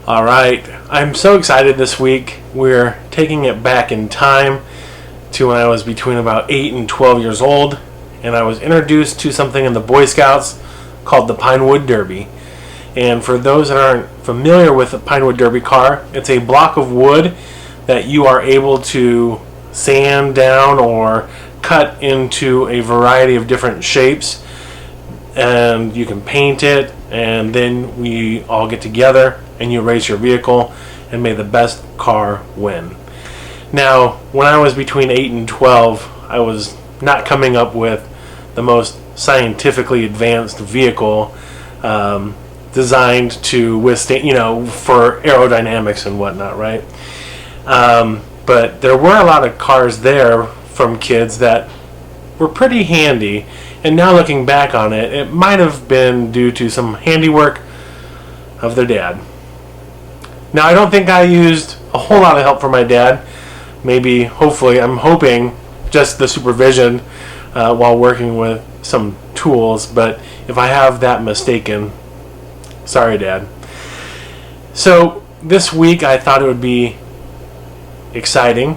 All right, I'm so excited this week. We're taking it back in time to when I was between about 8 and 12 years old, and I was introduced to something in the Boy Scouts called the Pinewood Derby. And for those that aren't familiar with the Pinewood Derby car, it's a block of wood that you are able to sand down or cut into a variety of different shapes, and you can paint it, and then we all get together and you race your vehicle and may the best car win. Now, when I was between 8 and 12, I was not coming up with the most scientifically advanced vehicle designed to withstand, for aerodynamics and whatnot, right? But there were a lot of cars there from kids that were pretty handy, and now looking back on it, it might have been due to some handiwork of their dad. Now, I don't think I used a whole lot of help from my dad. Maybe, hopefully, I'm hoping just the supervision while working with some tools, but if I have that mistaken, sorry, Dad. So this week I thought it would be exciting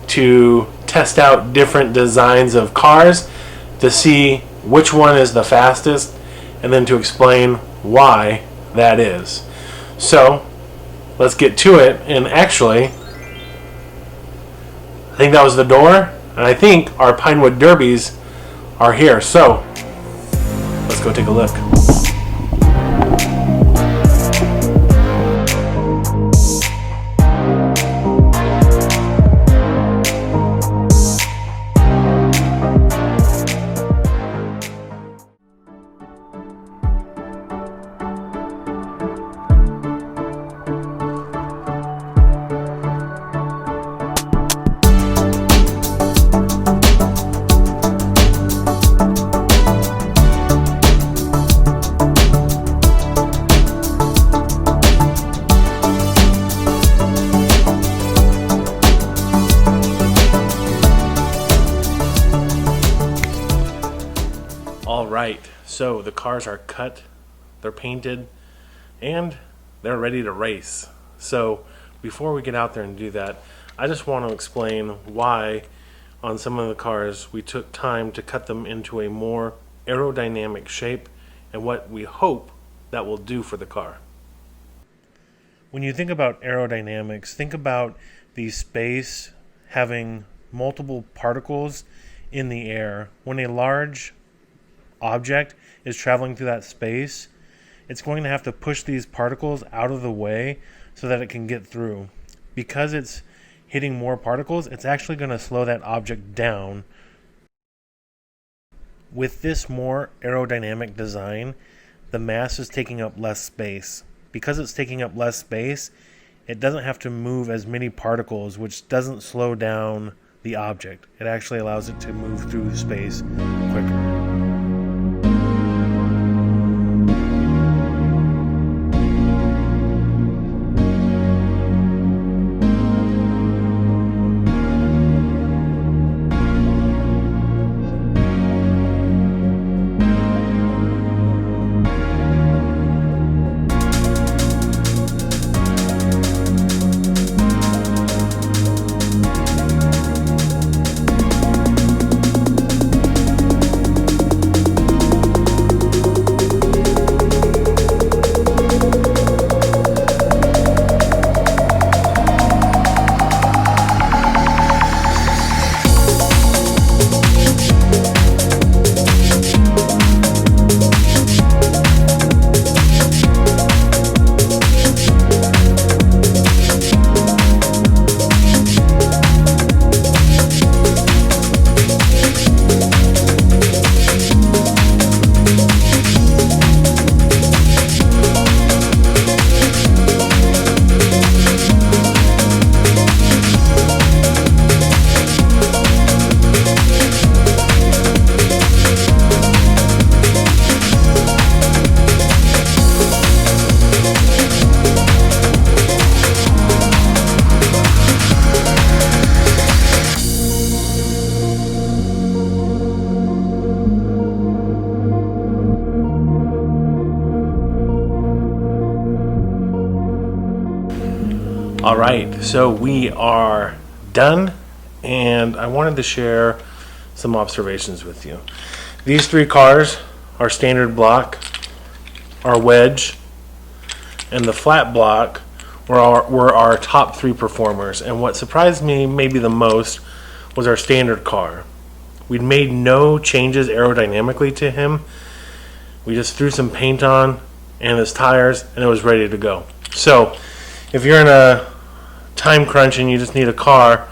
to test out different designs of cars to see which one is the fastest, and then to explain why that is. So let's get to it. And actually, I think that was the door, and I think our Pinewood Derbies are here. So let's go take a look. Alright, so the cars are cut, they're painted, and they're ready to race. So before we get out there and do that, I just want to explain why on some of the cars we took time to cut them into a more aerodynamic shape and what we hope that will do for the car. When you think about aerodynamics, think about the space having multiple particles in the air. When a large object is traveling through that space, it's going to have to push these particles out of the way so that it can get through. Because it's hitting more particles, it's actually going to slow that object down. With this more aerodynamic design, the mass is taking up less space. Because it's taking up less space, it doesn't have to move as many particles, which doesn't slow down the object. It actually allows it to move through space quicker. All right, so we are done, and I wanted to share some observations with you. These 3 cars, our standard block, our wedge, and the flat block were our top 3 performers. And what surprised me maybe the most was our standard car. We'd made no changes aerodynamically to him. We just threw some paint on and his tires, and it was ready to go. So if you're in a time crunch and you just need a car,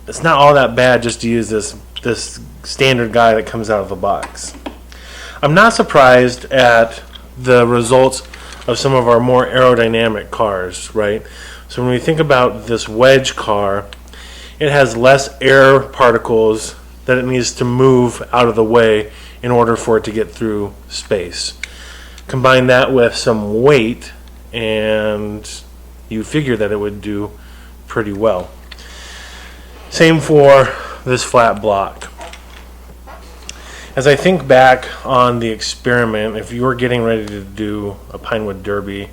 it's not all that bad just to use this standard guy that comes out of the box. I'm not surprised at the results of some of our more aerodynamic cars, right? So when we think about this wedge car, it has less air particles that it needs to move out of the way in order for it to get through space. Combine that with some weight, and you figure that it would do pretty well. Same for this flat block. As I think back on the experiment, if you were getting ready to do a Pinewood Derby,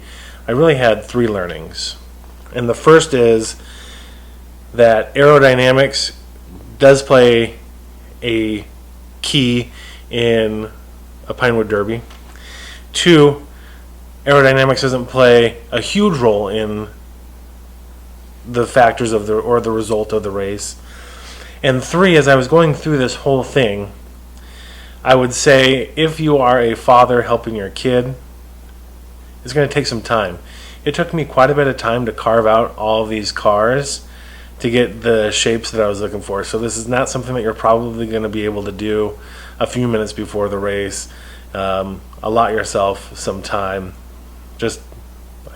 I really had 3 learnings. And the first is that aerodynamics does play a key in a Pinewood Derby. 2, aerodynamics doesn't play a huge role in the factors of the result of the race. And 3, as I was going through this whole thing, I would say if you are a father helping your kid, it's going to take some time. It took me quite a bit of time to carve out all of these cars to get the shapes that I was looking for. So this is not something that you're probably going to be able to do a few minutes before the race. Allot yourself some time. Just,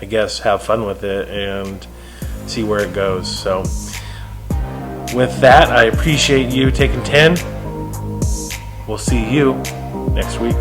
I guess, have fun with it and see where it goes. So with that, I appreciate you taking 10. We'll see you next week.